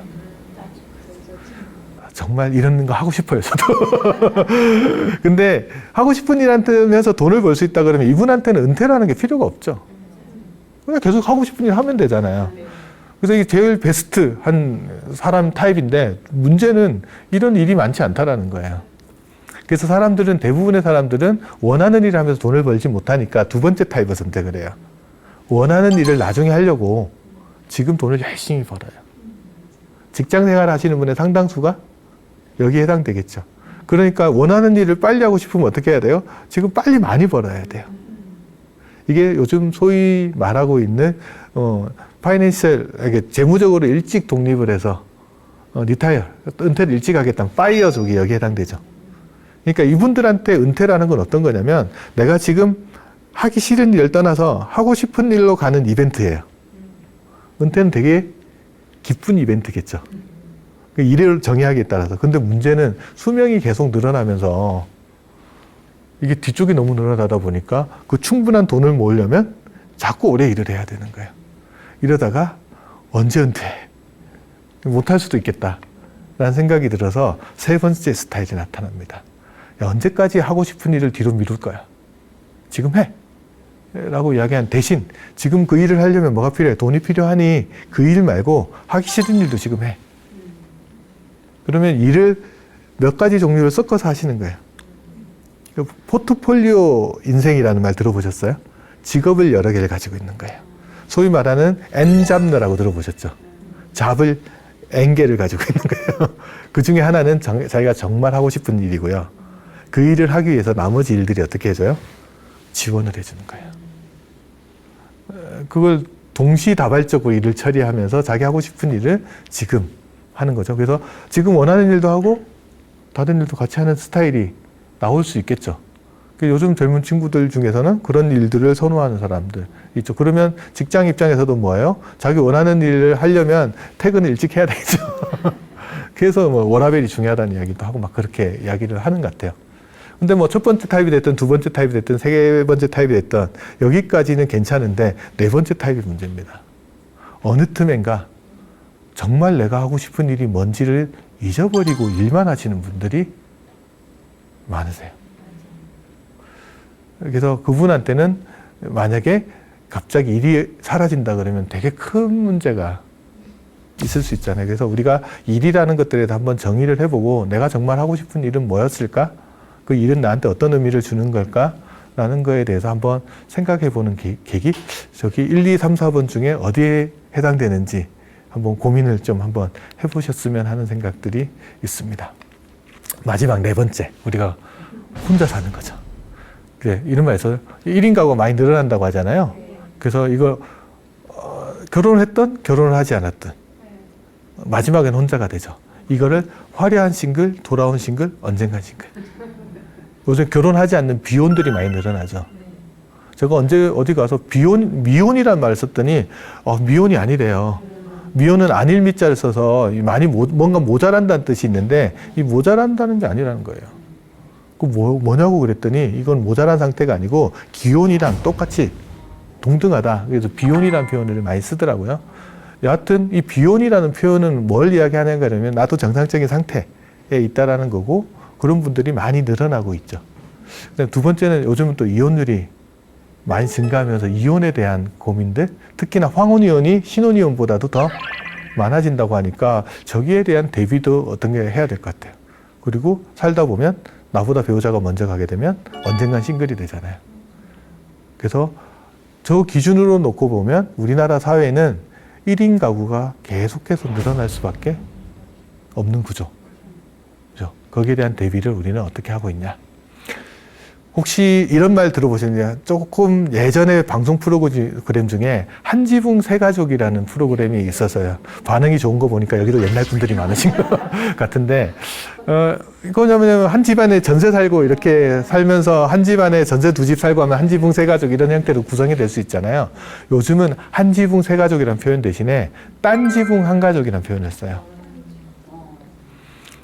정말 이런 거 하고 싶어요, 저도. 근데 하고 싶은 일 하면서 돈을 벌 수 있다 그러면 이분한테는 은퇴라는 게 필요가 없죠. 그냥 계속 하고 싶은 일 하면 되잖아요. 그래서 이게 제일 베스트 한 사람 타입인데 문제는 이런 일이 많지 않다라는 거예요. 그래서 사람들은, 대부분의 사람들은 원하는 일을 하면서 돈을 벌지 못하니까 두 번째 타입을 선택을 해요. 원하는 일을 나중에 하려고 지금 돈을 열심히 벌어요. 직장 생활 하시는 분의 상당수가 여기에 해당되겠죠. 그러니까 원하는 일을 빨리 하고 싶으면 어떻게 해야 돼요? 지금 빨리 많이 벌어야 돼요. 이게 요즘 소위 말하고 있는 파이낸셜, 재무적으로 일찍 독립을 해서 리타이어, 은퇴를 일찍 하겠다는 파이어족이 여기에 해당되죠. 그러니까 이분들한테 은퇴라는 건 어떤 거냐면 내가 지금 하기 싫은 일을 떠나서 하고 싶은 일로 가는 이벤트예요. 은퇴는 되게 기쁜 이벤트겠죠. 일을 정의하기에 따라서. 근데 문제는 수명이 계속 늘어나면서 이게 뒤쪽이 너무 늘어나다 보니까 그 충분한 돈을 모으려면 자꾸 오래 일을 해야 되는 거예요. 이러다가 언제 은퇴? 못할 수도 있겠다 라는 생각이 들어서 세 번째 스타일이 나타납니다. 야, 언제까지 하고 싶은 일을 뒤로 미룰 거야? 지금 해! 라고 이야기한 대신 지금 그 일을 하려면 뭐가 필요해? 돈이 필요하니 그 일 말고 하기 싫은 일도 지금 해. 그러면 일을 몇 가지 종류를 섞어서 하시는 거예요. 포트폴리오 인생이라는 말 들어보셨어요? 직업을 여러 개를 가지고 있는 거예요. 소위 말하는 N잡러라고 들어보셨죠? 잡을 N개를 가지고 있는 거예요. 그 중에 하나는 자기가 정말 하고 싶은 일이고요. 그 일을 하기 위해서 나머지 일들이 어떻게 해줘요? 지원을 해주는 거예요. 그걸 동시다발적으로 일을 처리하면서 자기 하고 싶은 일을 지금 하는 거죠. 그래서 지금 원하는 일도 하고 다른 일도 같이 하는 스타일이 나올 수 있겠죠. 요즘 젊은 친구들 중에서는 그런 일들을 선호하는 사람들 있죠. 그러면 직장 입장에서도 뭐예요? 자기 원하는 일을 하려면 퇴근을 일찍 해야 되겠죠. 그래서 뭐 워라밸이 중요하다는 이야기도 하고 막 그렇게 이야기를 하는 것 같아요. 근데 뭐 첫 번째 타입이 됐든 두 번째 타입이 됐든 세 번째 타입이 됐든 여기까지는 괜찮은데 네 번째 타입이 문제입니다. 어느 틈엔가 정말 내가 하고 싶은 일이 뭔지를 잊어버리고 일만 하시는 분들이 많으세요. 그래서 그분한테는 만약에 갑자기 일이 사라진다 그러면 되게 큰 문제가 있을 수 있잖아요. 그래서 우리가 일이라는 것들에 대해서 한번 정의를 해보고 내가 정말 하고 싶은 일은 뭐였을까? 그 일은 나한테 어떤 의미를 주는 걸까? 라는 거에 대해서 한번 생각해 보는 계기? 저기 1, 2, 3, 4번 중에 어디에 해당되는지 한번 고민을 좀 한번 해보셨으면 하는 생각들이 있습니다. 마지막 네 번째, 우리가 혼자 사는 거죠. 그래, 이런 말에서 1인 가구가 많이 늘어난다고 하잖아요. 그래서 이거 결혼을 했던 결혼을 하지 않았던 마지막엔 혼자가 되죠. 이거를 화려한 싱글, 돌아온 싱글, 언젠간 싱글. 요즘 결혼하지 않는 비혼들이 많이 늘어나죠. 제가 언제 어디 가서 미혼이라는 말을 썼더니 미혼이 아니래요. 미혼은 아닐 미자를 써서 많이 뭔가 모자란다는 뜻이 있는데 이 모자란다는 게 아니라는 거예요. 그 뭐냐고 그랬더니 이건 모자란 상태가 아니고 기혼이랑 똑같이 동등하다. 그래서 비혼이라는 표현을 많이 쓰더라고요. 여하튼 이 비혼이라는 표현은 뭘 이야기하는가 그러면 나도 정상적인 상태에 있다라는 거고 그런 분들이 많이 늘어나고 있죠. 두 번째는 요즘은 또 이혼율이 많이 증가하면서 이혼에 대한 고민들, 특히나 황혼이혼이 신혼이혼보다도 더 많아진다고 하니까 저기에 대한 대비도 어떤 게 해야 될 것 같아요. 그리고 살다 보면 나보다 배우자가 먼저 가게 되면 언젠간 싱글이 되잖아요. 그래서 저 기준으로 놓고 보면 우리나라 사회는 1인 가구가 계속해서 늘어날 수밖에 없는 구조. 그죠? 거기에 대한 대비를 우리는 어떻게 하고 있냐. 혹시 이런 말 들어보셨나요? 조금 예전에 방송 프로그램 중에 한지붕 세가족이라는 프로그램이 있었어요. 반응이 좋은 거 보니까 여기도 옛날 분들이 많으신 것 같은데 이거냐면 한 집안에 전세 살고 이렇게 살면서 한 집안에 전세 두 집 살고 하면 한지붕 세가족 이런 형태로 구성이 될 수 있잖아요. 요즘은 한지붕 세가족이라는 표현 대신에 딴지붕 한가족이라는 표현을 써요.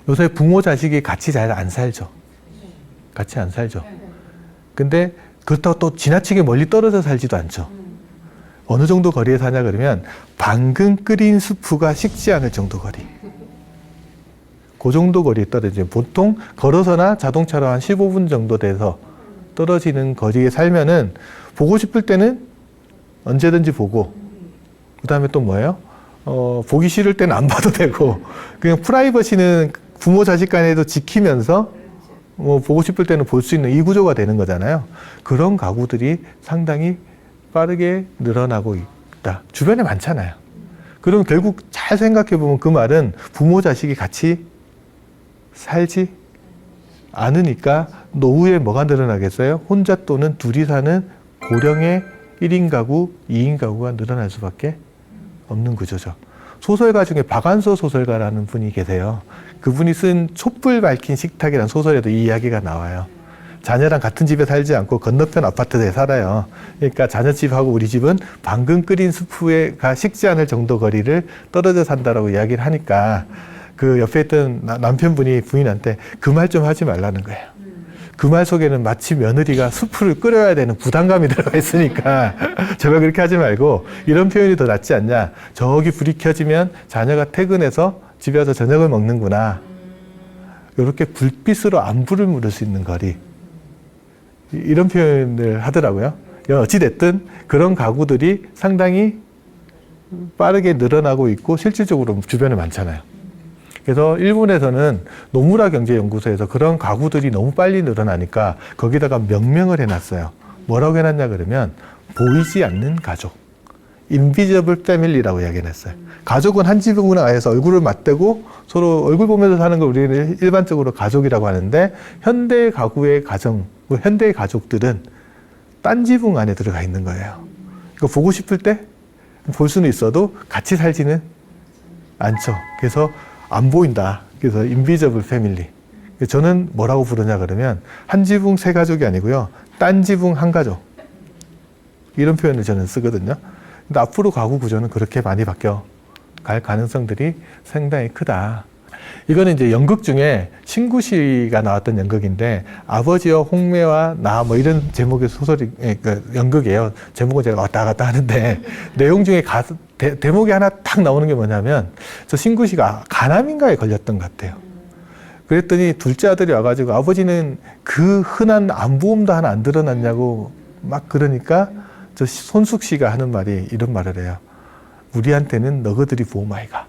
요새 부모 자식이 같이 잘 안 살죠. 같이 안 살죠. 근데 그렇다고 또 지나치게 멀리 떨어져 살지도 않죠. 어느 정도 거리에 사냐 그러면 방금 끓인 수프가 식지 않을 정도 거리. 그 정도 거리에 떨어지죠. 보통 걸어서나 자동차로 한 15분 정도 돼서 떨어지는 거리에 살면은 보고 싶을 때는 언제든지 보고, 그 다음에 또 뭐예요? 보기 싫을 때는 안 봐도 되고, 그냥 프라이버시는 부모 자식 간에도 지키면서 보고 싶을 때는 볼 수 있는 이 구조가 되는 거잖아요. 그런 가구들이 상당히 빠르게 늘어나고 있다. 주변에 많잖아요. 그럼 결국 잘 생각해 보면 그 말은 부모 자식이 같이 살지 않으니까 노후에 뭐가 늘어나겠어요? 혼자 또는 둘이 사는 고령의 1인 가구, 2인 가구가 늘어날 수밖에 없는 구조죠. 소설가 중에 박완서 소설가라는 분이 계세요. 그분이 쓴 촛불 밝힌 식탁이라는 소설에도 이 이야기가 나와요. 자녀랑 같은 집에 살지 않고 건너편 아파트에 살아요. 그러니까 자녀 집하고 우리 집은 방금 끓인 수프가 식지 않을 정도 거리를 떨어져 산다라고 이야기를 하니까 그 옆에 있던 남편분이 부인한테 그 말 좀 하지 말라는 거예요. 그 말 속에는 마치 며느리가 수프를 끓여야 되는 부담감이 들어가 있으니까 제발 그렇게 하지 말고 이런 표현이 더 낫지 않냐. 저기 불이 켜지면 자녀가 퇴근해서 집에 와서 저녁을 먹는구나. 이렇게 불빛으로 안부를 물을 수 있는 거리. 이런 표현을 하더라고요. 어찌됐든 그런 가구들이 상당히 빠르게 늘어나고 있고 실질적으로 주변에 많잖아요. 그래서 일본에서는 노무라 경제연구소에서 그런 가구들이 너무 빨리 늘어나니까 거기다가 명명을 해놨어요. 뭐라고 해놨냐 그러면 보이지 않는 가족, 인비저블 패밀리라고 이야기해놨어요. 가족은 한 지붕 안에서 얼굴을 맞대고 서로 얼굴 보면서 사는 걸 우리는 일반적으로 가족이라고 하는데 현대 가구의 가정, 현대의 가족들은 딴 지붕 안에 들어가 있는 거예요. 이거 보고 싶을 때 볼 수는 있어도 같이 살지는 않죠. 그래서 안 보인다. 그래서 인비저블 패밀리. 저는 뭐라고 부르냐 그러면 한 지붕 세 가족이 아니고요. 딴 지붕 한 가족. 이런 표현을 저는 쓰거든요. 근데 앞으로 가구 구조는 그렇게 많이 바뀌어 갈 가능성들이 상당히 크다. 이거는 이제 연극 중에 신구시가 나왔던 연극인데 아버지와 홍매와 나 뭐 이런 제목의 소설이 연극이에요. 제목은 제가 왔다 갔다 하는데 내용 중에 대목이 하나 딱 나오는 게 뭐냐면 저 신구시가 간암인가에 걸렸던 것 같아요. 그랬더니 둘째 아들이 와가지고 아버지는 그 흔한 암보험도 하나 안 들어놨냐고 막 그러니까 저 손숙 씨가 하는 말이 이런 말을 해요. 우리한테는 너희들이 보험 아이가.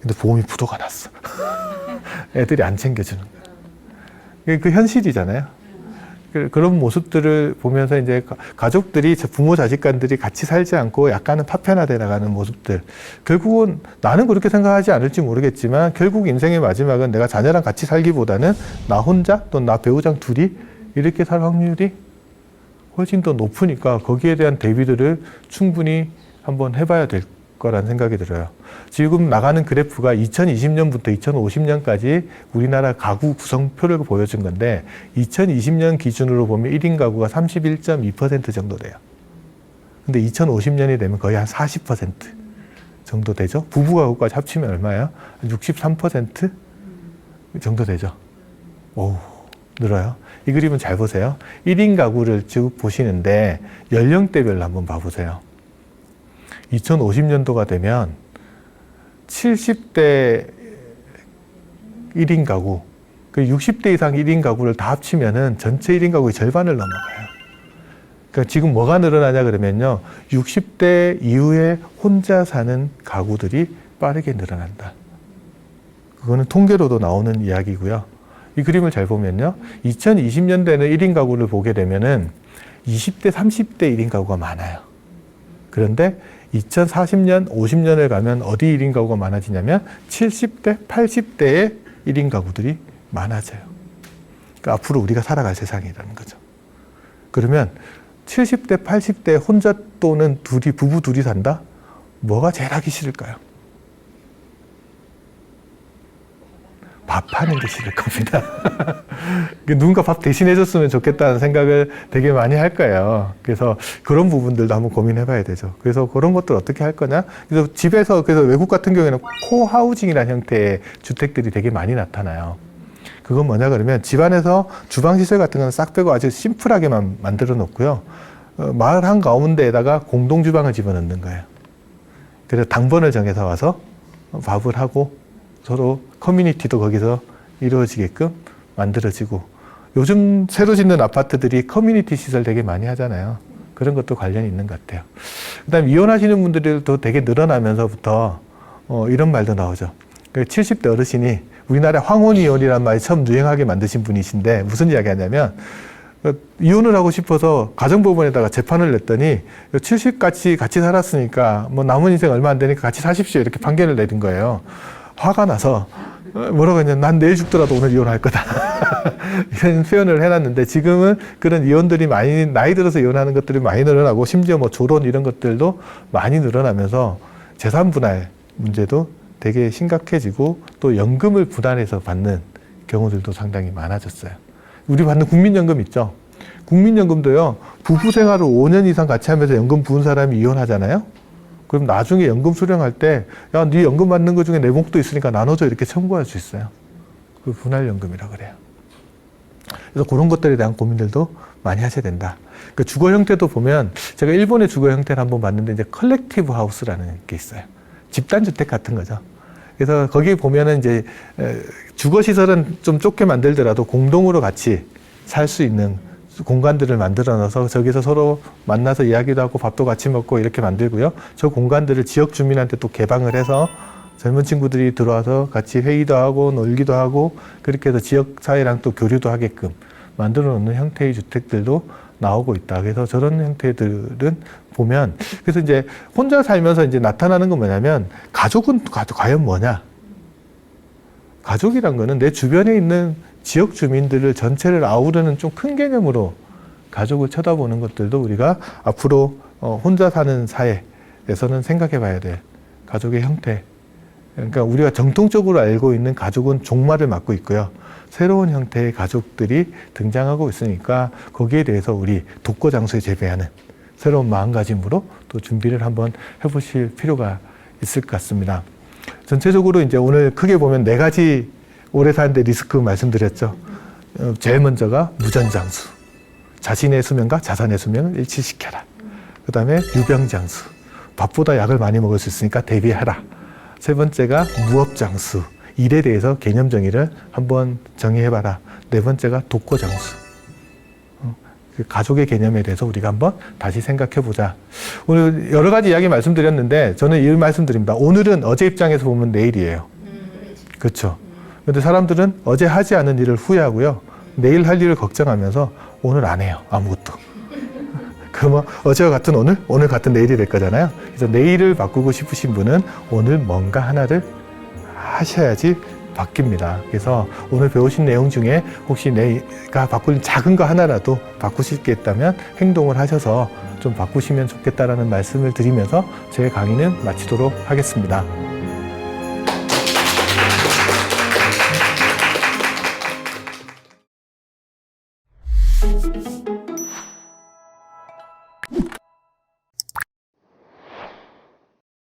근데 보험이 부도가 났어. 애들이 안 챙겨주는 거야. 그 현실이잖아요. 그런 모습들을 보면서 이제 가족들이 부모 자식 간들이 같이 살지 않고 약간은 파편화돼 나가는 모습들. 결국은 나는 그렇게 생각하지 않을지 모르겠지만 결국 인생의 마지막은 내가 자녀랑 같이 살기보다는 나 혼자 또 나 배우자랑 둘이 이렇게 살 확률이 훨씬 더 높으니까 거기에 대한 대비들을 충분히 한번 해봐야 될 거라는 생각이 들어요. 지금 나가는 그래프가 2020년부터 2050년까지 우리나라 가구 구성표를 보여준 건데 2020년 기준으로 보면 1인 가구가 31.2% 정도 돼요. 근데 2050년이 되면 거의 한 40% 정도 되죠. 부부 가구까지 합치면 얼마예요? 63% 정도 되죠. 오, 늘어요. 이 그림은 잘 보세요. 1인 가구를 쭉 보시는데 연령대별로 한번 봐보세요. 2050년도가 되면 70대 1인 가구, 그 60대 이상 1인 가구를 다 합치면은 전체 1인 가구의 절반을 넘어가요. 그러니까 지금 뭐가 늘어나냐 그러면요. 60대 이후에 혼자 사는 가구들이 빠르게 늘어난다. 그거는 통계로도 나오는 이야기고요. 이 그림을 잘 보면요. 2020년대는 1인 가구를 보게 되면은 20대, 30대 1인 가구가 많아요. 그런데 2040년, 50년을 가면 어디 1인 가구가 많아지냐면 70대, 80대의 1인 가구들이 많아져요. 그러니까 앞으로 우리가 살아갈 세상이라는 거죠. 그러면 70대, 80대 혼자 또는 둘이, 부부 둘이 산다? 뭐가 제일 하기 싫을까요? 밥하는 게 싫을 겁니다. 누군가 밥 대신해줬으면 좋겠다는 생각을 되게 많이 할 거예요. 그래서 그런 부분들도 한번 고민해봐야 되죠. 그래서 그런 것들 어떻게 할 거냐? 그래서 집에서, 그래서 외국 같은 경우에는 코하우징이라는 형태의 주택들이 되게 많이 나타나요. 그건 뭐냐 그러면 집안에서 주방시설 같은 거는 싹 빼고 아주 심플하게만 만들어 놓고요. 마을 한가운데에다가 공동주방을 집어넣는 거예요. 그래서 당번을 정해서 와서 밥을 하고 서로 커뮤니티도 거기서 이루어지게끔 만들어지고, 요즘 새로 짓는 아파트들이 커뮤니티 시설 되게 많이 하잖아요. 그런 것도 관련이 있는 것 같아요. 그 다음에 이혼하시는 분들도 되게 늘어나면서부터 이런 말도 나오죠. 70대 어르신이 우리나라에 황혼이혼이라는 말이 처음 유행하게 만드신 분이신데 무슨 이야기 하냐면, 이혼을 하고 싶어서 가정법원에다가 재판을 냈더니 70까지 같이 살았으니까 뭐 남은 인생 얼마 안 되니까 같이 사십시오 이렇게 판결을 내린 거예요. 화가 나서 뭐라고 했냐면 난 내일 죽더라도 오늘 이혼할 거다. 이런 표현을 해놨는데, 지금은 그런 이혼들이 많이, 나이 들어서 이혼하는 것들이 많이 늘어나고, 심지어 뭐 조론 이런 것들도 많이 늘어나면서 재산 분할 문제도 되게 심각해지고, 또 연금을 분할해서 받는 경우들도 상당히 많아졌어요. 우리 받는 국민연금 있죠? 국민연금도요, 부부 생활을 5년 이상 같이 하면서 연금 부은 사람이 이혼하잖아요? 그럼 나중에 연금 수령할 때, 야, 네 연금 받는 것 중에 내 목도 있으니까 나눠줘 이렇게 청구할 수 있어요. 그 분할연금이라고 그래요. 그래서 그런 것들에 대한 고민들도 많이 하셔야 된다. 그 주거 형태도 보면, 제가 일본의 주거 형태를 한번 봤는데, 이제 컬렉티브 하우스라는 게 있어요. 집단주택 같은 거죠. 그래서 거기 보면은 이제 주거 시설은 좀 좁게 만들더라도 공동으로 같이 살 수 있는 공간들을 만들어 놔서 저기서 서로 만나서 이야기도 하고 밥도 같이 먹고 이렇게 만들고요. 저 공간들을 지역 주민한테 또 개방을 해서 젊은 친구들이 들어와서 같이 회의도 하고 놀기도 하고, 그렇게 해서 지역 사회랑 또 교류도 하게끔 만들어 놓는 형태의 주택들도 나오고 있다. 그래서 저런 형태들은 보면, 그래서 이제 혼자 살면서 이제 나타나는 건 뭐냐면, 가족은 과연 뭐냐? 가족이란 거는 내 주변에 있는 지역 주민들을 전체를 아우르는 좀 큰 개념으로 가족을 쳐다보는 것들도 우리가 앞으로 혼자 사는 사회에서는 생각해 봐야 될 가족의 형태. 그러니까 우리가 정통적으로 알고 있는 가족은 종말을 맞고 있고요. 새로운 형태의 가족들이 등장하고 있으니까 거기에 대해서 우리 독거 장소에 재배하는 새로운 마음가짐으로 또 준비를 한번 해보실 필요가 있을 것 같습니다. 전체적으로 이제 오늘 크게 보면 4가지 오래 사는데 리스크 말씀드렸죠. 제일 먼저가 무전장수. 자신의 수명과 자산의 수명을 일치시켜라. 그 다음에 유병장수. 밥보다 약을 많이 먹을 수 있으니까 대비해라. 세 번째가 무업장수. 일에 대해서 개념 정의를 한번 정의해봐라. 네 번째가 독거장수. 가족의 개념에 대해서 우리가 한번 다시 생각해보자. 오늘 여러 가지 이야기 말씀드렸는데, 저는 이 말씀드립니다. 오늘은 어제 입장에서 보면 내일이에요. 그렇죠? 근데 사람들은 어제 하지 않은 일을 후회하고요. 내일 할 일을 걱정하면서 오늘 안 해요. 아무것도. 그러면 어제와 같은 오늘, 오늘 같은 내일이 될 거잖아요. 그래서 내일을 바꾸고 싶으신 분은 오늘 뭔가 하나를 하셔야지 바뀝니다. 그래서 오늘 배우신 내용 중에 혹시 내가 바꿀 작은 거 하나라도 바꾸시겠다면 행동을 하셔서 좀 바꾸시면 좋겠다라는 말씀을 드리면서 제 강의는 마치도록 하겠습니다.